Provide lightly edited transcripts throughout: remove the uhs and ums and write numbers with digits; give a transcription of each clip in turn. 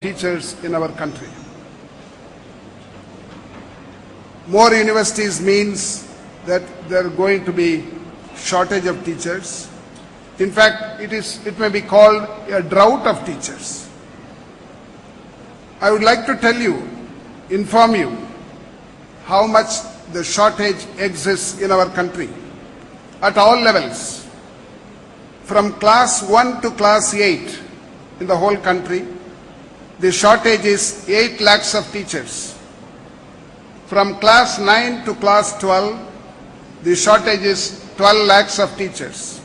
teachers in our country. More universities means that there are going to be shortage of teachers. In fact, it may be called a drought of teachers. I would like to inform you how much the shortage exists in our country at all levels, from class 1 to class 8 in the whole country. The shortage is 8 lakhs of teachers. From class 9 to class 12, the shortage is 12 lakhs of teachers.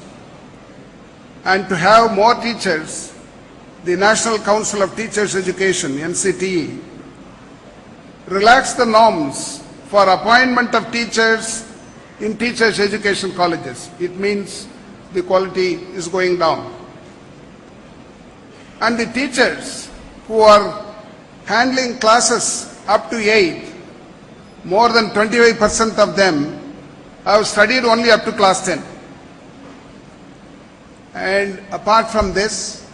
And to have more teachers, the National Council of Teachers Education, NCTE, relaxed the norms for appointment of teachers in teachers' education colleges. It means the quality is going down. And the teachers who are handling classes up to 8, more than 25% of them have studied only up to class 10. And apart from this,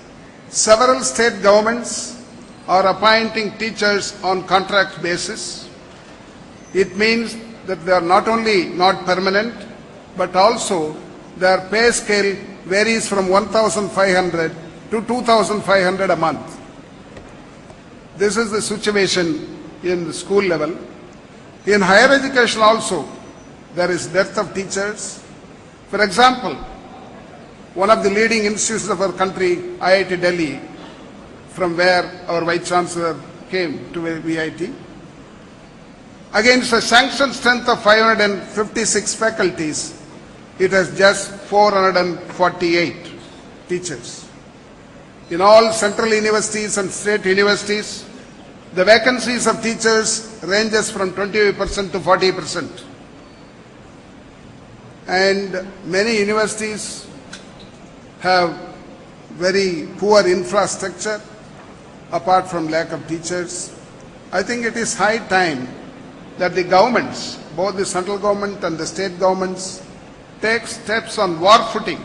several state governments are appointing teachers on contract basis. It means that they are not only not permanent, but also their pay scale varies from 1,500 to 2,500 a month. This is the situation in the school level. In higher education also, there is dearth of teachers. For example, one of the leading institutions of our country, IIT Delhi, from where our Vice Chancellor came to VIT, against a sanctioned strength of 556 faculties, it has just 448 teachers. In all central universities and state universities, the vacancies of teachers ranges from 25% to 40%. And many universities have very poor infrastructure apart from lack of teachers. I think it is high time that the governments, both the central government and the state governments, take steps on war footing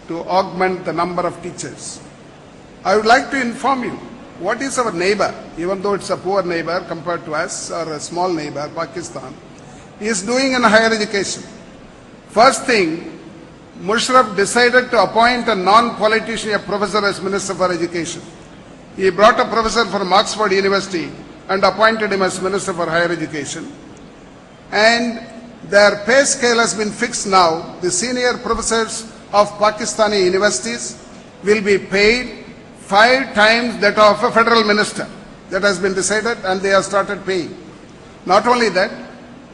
to augment the number of teachers. I would like to inform you what is our neighbor, even though it's a poor neighbor compared to us, or a small neighbor, Pakistan, is doing in higher education. First thing, Musharraf decided to appoint a non-politician, a professor, as Minister for Education. He brought a professor from Oxford University and appointed him as Minister for Higher Education. And their pay scale has been fixed now. The senior professors of Pakistani universities will be paid 5 times that of a federal minister. That has been decided and they have started paying. Not only that,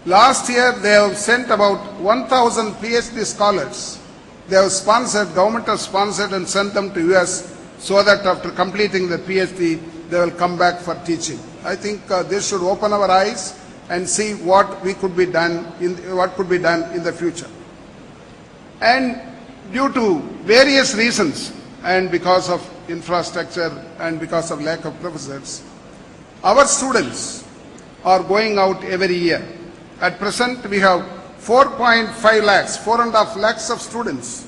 last year they have sent about 1,000 PhD scholars. They have sponsored, government has sponsored and sent them to US so that after completing the PhD, they will come back for teaching. I think this should open our eyes and see what could be done in the future. And due to various reasons, and because of infrastructure and because of lack of professors, our students are going out every year. At present, we have 4.5 lakhs, 4.5 lakhs of students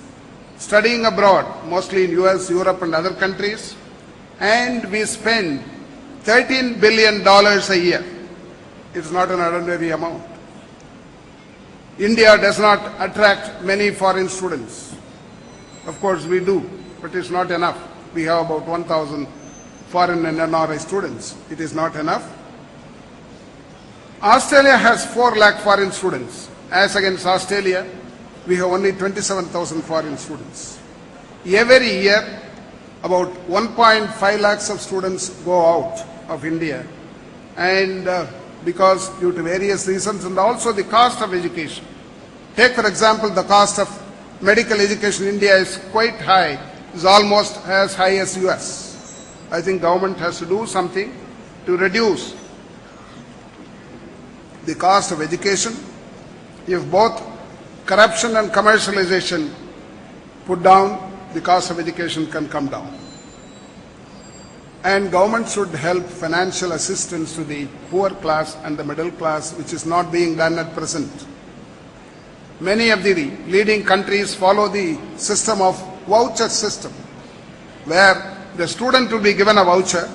studying abroad, mostly in US, Europe and other countries, and we spend $13 billion a year. It's not an ordinary amount. India does not attract many foreign students. Of course, we do, but it's not enough. We have about 1,000 foreign and NRI students. It is not enough. Australia has 4 lakh foreign students. As against Australia, we have only 27,000 foreign students. Every year, about 1.5 lakhs of students go out of India. And because due to various reasons and also the cost of education. Take for example the cost of medical education in India is quite high. It's almost as high as US. I think government has to do something to reduce the cost of education. If both corruption and commercialization put down, the cost of education can come down. And government should help financial assistance to the poor class and the middle class, which is not being done at present. Many of the leading countries follow the system of voucher system, where the student will be given a voucher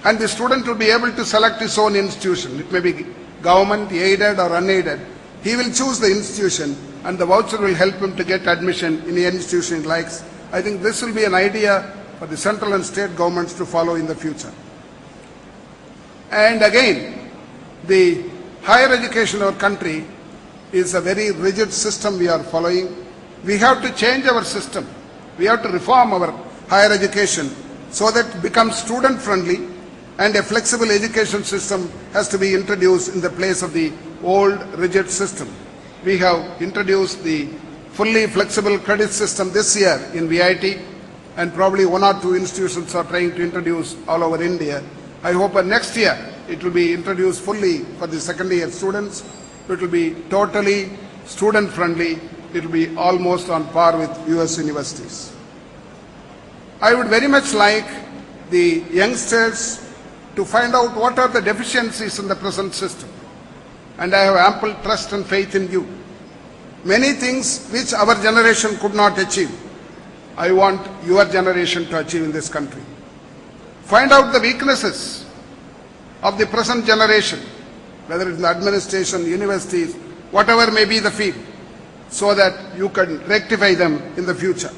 and the student will be able to select his own institution. It may be government, aided or unaided. He will choose the institution, and the voucher will help him to get admission in the institution he likes. I think this will be an idea for the central and state governments to follow in the future. And again, the higher education in our country is a very rigid system we are following. We have to change our system. We have to reform our higher education so that it becomes student friendly, and a flexible education system has to be introduced in the place of the old rigid system. We have introduced the fully flexible credit system this year in VIT, and probably one or two institutions are trying to introduce all over India. I hope next year it will be introduced fully for the second year students. It will be totally student friendly. It will be almost on par with US universities. I would very much like the youngsters to find out what are the deficiencies in the present system. And I have ample trust and faith in you. Many things which our generation could not achieve, I want your generation to achieve in this country. Find out the weaknesses of the present generation, whether it's the administration, universities, whatever may be the field, so that you can rectify them in the future.